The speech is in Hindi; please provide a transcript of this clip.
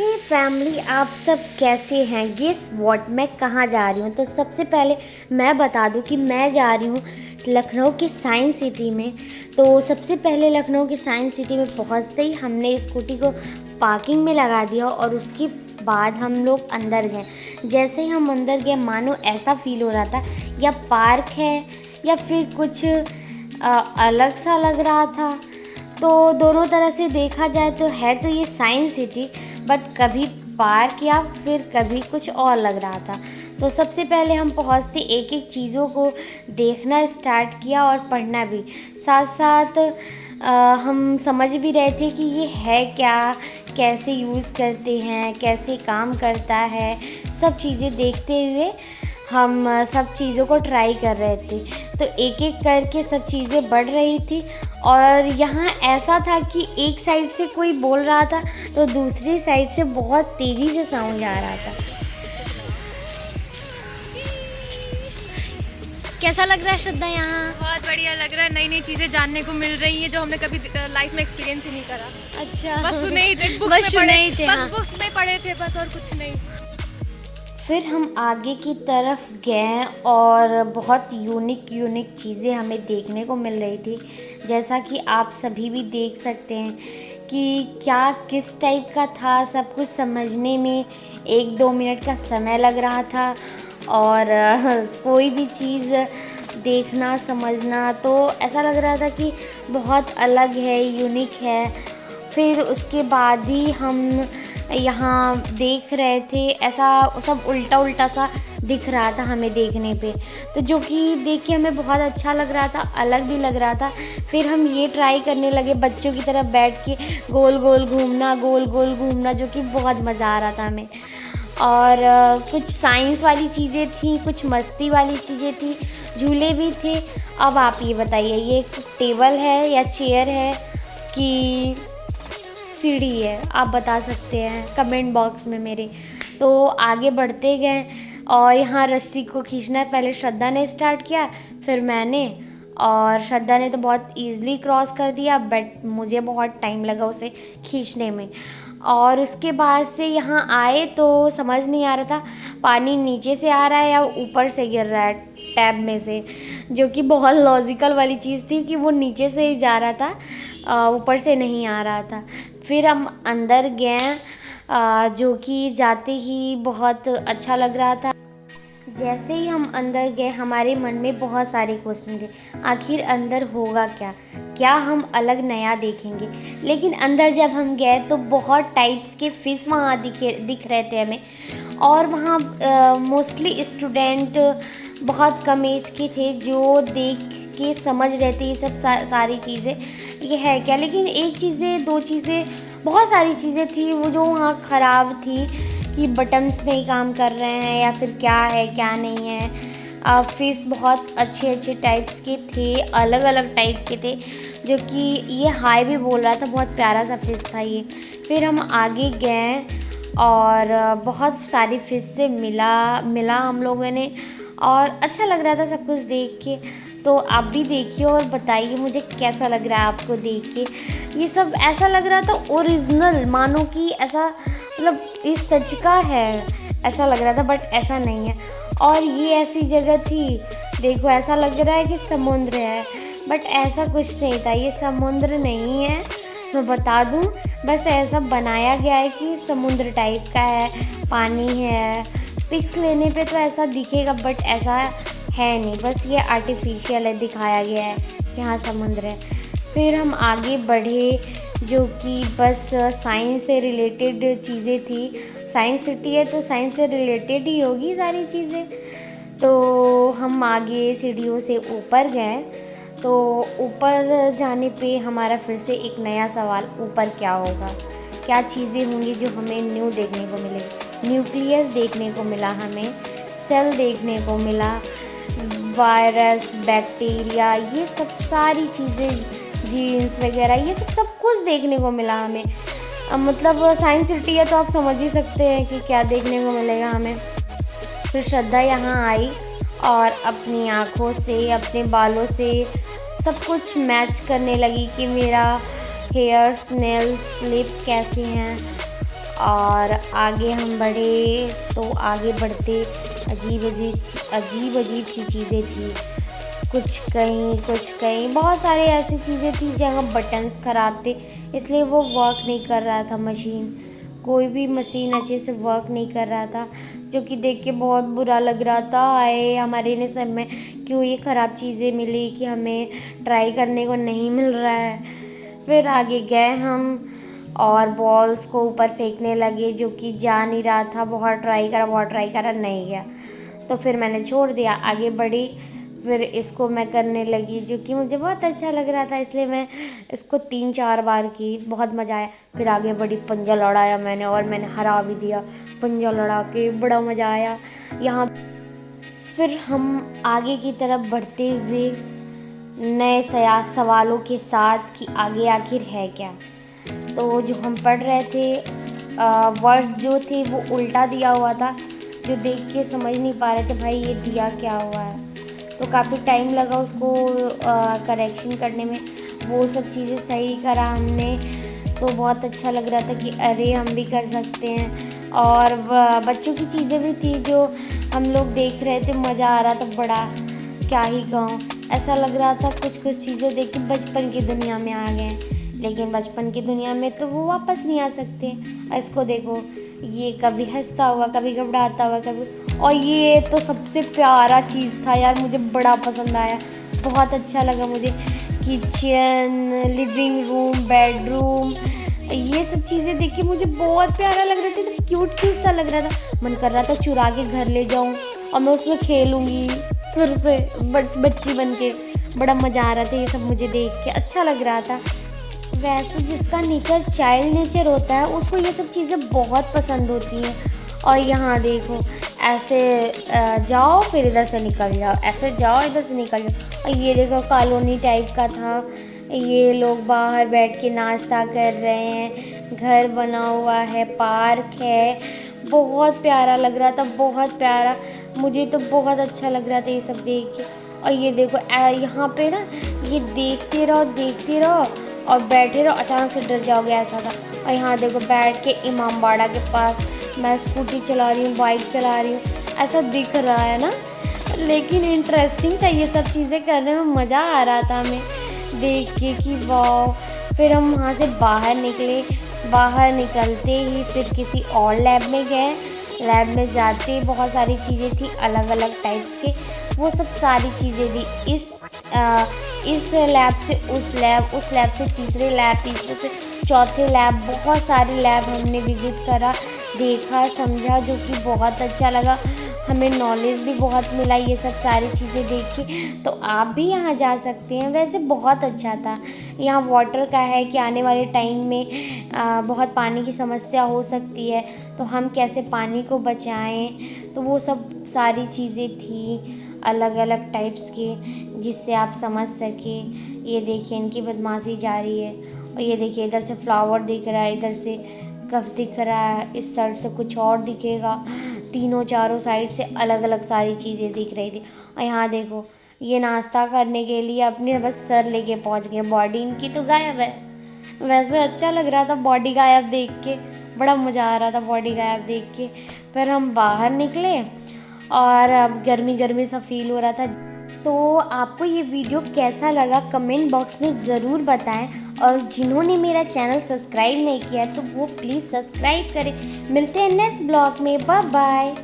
हे फैमिली, आप सब कैसे हैं? गेस व्हाट, मैं कहाँ जा रही हूँ? तो सबसे पहले मैं बता दूँ कि मैं जा रही हूँ लखनऊ के साइंस सिटी में। तो सबसे पहले लखनऊ के साइंस सिटी में पहुँचते ही हमने स्कूटी को पार्किंग में लगा दिया और उसके बाद हम लोग अंदर गए। जैसे ही हम अंदर गए मानो ऐसा फील हो रहा था या पार्क है या फिर कुछ अलग सा लग रहा था। तो दोनों तरह से देखा जाए तो है तो ये साइंस सिटी, बट कभी पार्क या फिर कभी कुछ और लग रहा था। तो सबसे पहले हम पहुंचते एक एक चीज़ों को देखना स्टार्ट किया और पढ़ना भी साथ साथ। हम समझ भी रहे थे कि ये है क्या, कैसे यूज़ करते हैं, कैसे काम करता है, सब चीज़ें देखते हुए हम सब चीज़ों को ट्राई कर रहे थे। तो एक एक करके सब चीज़ें बढ़ रही थी और यहाँ ऐसा था कि एक साइड से कोई बोल रहा था तो दूसरी साइड से बहुत तेज़ी से साउंड आ रहा था। कैसा लग रहा है श्रद्धा यहाँ? बहुत बढ़िया लग रहा है, नई नई चीज़ें जानने को मिल रही हैं जो हमने कभी लाइफ में एक्सपीरियंस ही नहीं करा। अच्छा, बस सुने ही थे, बुक्स बस में सुने पढ़े ही थे, बस हाँ। बुक्स में पढ़े थे बस, और कुछ नहीं। फिर हम आगे की तरफ गए और बहुत यूनिक चीज़ें हमें देखने को मिल रही थी। जैसा कि आप सभी भी देख सकते हैं कि क्या किस टाइप का था, सब कुछ समझने में 1-2 मिनट का समय लग रहा था। और कोई भी चीज़ देखना समझना तो ऐसा लग रहा था कि बहुत अलग है, यूनिक है। फिर उसके बाद ही हम यहाँ देख रहे थे, ऐसा सब उल्टा सा दिख रहा था हमें देखने पे, तो जो कि देख के हमें बहुत अच्छा लग रहा था, अलग भी लग रहा था। फिर हम ये ट्राई करने लगे बच्चों की तरह बैठ के गोल गोल घूमना, जो कि बहुत मज़ा आ रहा था हमें। और कुछ साइंस वाली चीज़ें थी, कुछ मस्ती वाली चीज़ें थी, झूले भी थे। अब आप ये बताइए, ये एक टेबल है या चेयर है कि सीढ़ी है? आप बता सकते हैं कमेंट बॉक्स में मेरे। तो आगे बढ़ते गए और यहाँ रस्सी को खींचना पहले श्रद्धा ने स्टार्ट किया, फिर मैंने, और श्रद्धा ने तो बहुत ईज़िली क्रॉस कर दिया, बट मुझे बहुत टाइम लगा उसे खींचने में। और उसके बाद से यहाँ आए तो समझ नहीं आ रहा था पानी नीचे से आ रहा है या ऊपर से गिर रहा है टैब में से, जो कि बहुत लॉजिकल वाली चीज़ थी कि वो नीचे से ही जा रहा था, ऊपर से नहीं आ रहा था। फिर हम अंदर गए, जो कि जाते ही बहुत अच्छा लग रहा था। जैसे ही हम अंदर गए हमारे मन में बहुत सारे क्वेश्चन थे, आखिर अंदर होगा क्या, क्या हम अलग नया देखेंगे। लेकिन अंदर जब हम गए तो बहुत टाइप्स के फ़िश वहाँ दिख रहे थे हमें। और वहाँ मोस्टली स्टूडेंट बहुत कम एज के थे जो देख के समझ रहे थे ये सब सारी चीज़ें ये है क्या। लेकिन एक चीज़ें, दो चीज़ें, बहुत सारी चीज़ें थी वो जो वहाँ ख़राब थी कि बटन्स नहीं काम कर रहे हैं या फिर क्या है क्या नहीं है। फ़िश बहुत अच्छे टाइप्स के थे, अलग अलग टाइप के थे, जो कि ये हाय भी बोल रहा था, बहुत प्यारा सा फ़िश था ये। फिर हम आगे गए और बहुत सारी फ़िश से मिला हम लोगों ने, और अच्छा लग रहा था सब कुछ देख के। तो आप भी देखिए और बताइए मुझे कैसा लग रहा है आपको देख के। ये सब ऐसा लग रहा था ओरिजिनल, मानो कि ऐसा मतलब ये सच का है ऐसा लग रहा था, बट ऐसा नहीं है। और ये ऐसी जगह थी, देखो ऐसा लग रहा है कि समुद्र है, बट ऐसा कुछ नहीं था, ये समुद्र नहीं है। मैं बता दूं, बस ऐसा बनाया गया है कि समुद्र टाइप का है, पानी है। पिक्स लेने पे तो ऐसा दिखेगा, बट ऐसा है नहीं, बस ये आर्टिफिशियल है, दिखाया गया है यहाँ समुद्र है। फिर हम आगे बढ़े, जो कि बस साइंस से रिलेटेड चीज़ें थी। साइंस सिटी है तो साइंस से रिलेटेड ही होगी सारी चीज़ें। तो हम आगे सीढ़ियों से ऊपर गए, तो ऊपर जाने पे हमारा फिर से एक नया सवाल, ऊपर क्या होगा, क्या चीज़ें होंगी जो हमें न्यू देखने को मिलेगी। न्यूक्लियस देखने को मिला हमें, सेल देखने को मिला, वायरस, बैक्टीरिया, ये सब सारी चीज़ें, जीन्स वगैरह, ये सब कुछ देखने को मिला हमें। मतलब साइंस सिटी है तो आप समझ ही सकते हैं कि क्या देखने को मिलेगा हमें। फिर श्रद्धा यहाँ आई और अपनी आँखों से, अपने बालों से सब कुछ मैच करने लगी कि मेरा हेयर्स, नेल्स, लिप कैसी हैं। और आगे हम बढ़े तो आगे बढ़ते अजीब अजीब सी चीज़ें थी, कुछ कहीं बहुत सारी ऐसी चीज़ें थी जहाँ बटन्स ख़राब थे, इसलिए वो वर्क नहीं कर रहा था मशीन। कोई भी मशीन अच्छे से वर्क नहीं कर रहा था, जो कि देख के बहुत बुरा लग रहा था। आए हमारे ने सब में क्यों ये ख़राब चीज़ें मिली कि हमें ट्राई करने को नहीं मिल रहा है। फिर आगे गए हम और बॉल्स को ऊपर फेंकने लगे, जो कि जा नहीं रहा था। बहुत ट्राई करा नहीं गया, तो फिर मैंने छोड़ दिया। आगे बढ़ी, फिर इसको मैं करने लगी, जो कि मुझे बहुत अच्छा लग रहा था, इसलिए मैं इसको 3-4 बार की। बहुत मज़ा आया। फिर आगे बढ़ी, पंजा लड़ाया मैंने और मैंने हरा भी दिया। पंजा लड़ा के बड़ा मज़ा आया यहाँ। फिर हम आगे की तरफ बढ़ते हुए नए सवालों के साथ कि आगे आखिर है क्या। तो जो हम पढ़ रहे थे वर्ड्स जो थे वो उल्टा दिया हुआ था, जो देख के समझ नहीं पा रहे थे भाई ये दिया क्या हुआ है। तो काफ़ी टाइम लगा उसको करेक्शन करने में। वो सब चीज़ें सही करा हमने, तो बहुत अच्छा लग रहा था कि अरे हम भी कर सकते हैं। और बच्चों की चीज़ें भी थी जो हम लोग देख रहे थे, मज़ा आ रहा था बड़ा, क्या ही कहूँ। ऐसा लग रहा था कुछ चीज़ें देख के बचपन की दुनिया में आ गए, लेकिन बचपन की दुनिया में तो वो वापस नहीं आ सकते। इसको देखो, ये कभी हंसता हुआ, कभी घबराता हुआ, कभी। और ये तो सबसे प्यारा चीज़ था यार, मुझे बड़ा पसंद आया, बहुत अच्छा लगा मुझे। किचन, लिविंग रूम, बेडरूम, ये सब चीज़ें देख के मुझे बहुत प्यारा लग रहा था, तो क्यूट सा लग रहा था। मन कर रहा था चुरा के घर ले जाऊँ और मैं उसमें खेलूँगी फिर से बच्ची बन के। बड़ा मज़ा आ रहा था ये सब मुझे देख के, अच्छा लग रहा था। वैसे जिसका नेचर चाइल्ड नेचर होता है उसको ये सब चीज़ें बहुत पसंद होती हैं। और यहाँ देखो, ऐसे जाओ फिर इधर से निकल जाओ, ऐसे जाओ इधर से निकल जाओ। और ये देखो कॉलोनी टाइप का था, ये लोग बाहर बैठ के नाश्ता कर रहे हैं, घर बना हुआ है, पार्क है, बहुत प्यारा लग रहा था, बहुत प्यारा। मुझे तो बहुत अच्छा लग रहा था ये सब देख के। और ये देखो यहाँ पे ना, ये देखते रहो और बैठे रहो, अचानक से डर जाओगे, ऐसा था। और यहाँ देखो बैठ के इमामबाड़ा के पास मैं स्कूटी चला रही हूँ, बाइक चला रही हूँ, ऐसा दिख रहा है ना। लेकिन इंटरेस्टिंग था ये सब चीज़ें करने में, मज़ा आ रहा था हमें देख के कि वाह। फिर हम वहाँ से बाहर निकले, बाहर निकलते ही फिर किसी और लैब में गए। लैब में जाते बहुत सारी चीज़ें थी अलग अलग टाइप्स के, वो सब सारी चीज़ें थी। इस लैब से उस लैब से तीसरे से चौथे लैब, बहुत सारे लैब हमने विज़िट करा, देखा, समझा, जो कि बहुत अच्छा लगा। हमें नॉलेज भी बहुत मिला ये सब सारी चीज़ें देख के। तो आप भी यहाँ जा सकते हैं, वैसे बहुत अच्छा था। यहाँ वाटर का है कि आने वाले टाइम में बहुत पानी की समस्या हो सकती है, तो हम कैसे पानी को बचाएं, तो वो सब सारी चीज़ें थी अलग अलग टाइप्स के, जिससे आप समझ सकें। ये देखिए इनकी बदमाशी जारी है। और ये देखिए इधर से फ्लावर दिख रहा है, इधर से कफ दिख रहा है, इस साइड से कुछ और दिखेगा। तीनों चारों साइड से अलग अलग सारी चीज़ें दिख रही थी। और यहाँ देखो, ये नाश्ता करने के लिए अपने बस सर लेके पहुँच गए, बॉडी इनकी तो गायब है। वैसे अच्छा लग रहा था बॉडी गायब देख के, बड़ा मज़ा आ रहा था बॉडी गायब देख के। फिर हम बाहर निकले और अब गर्मी सा फील हो रहा था। तो आपको ये वीडियो कैसा लगा कमेंट बॉक्स में ज़रूर बताएं, और जिन्होंने मेरा चैनल सब्सक्राइब नहीं किया तो वो प्लीज़ सब्सक्राइब करें। मिलते हैं नेक्स्ट ब्लॉग में, बाय बाय।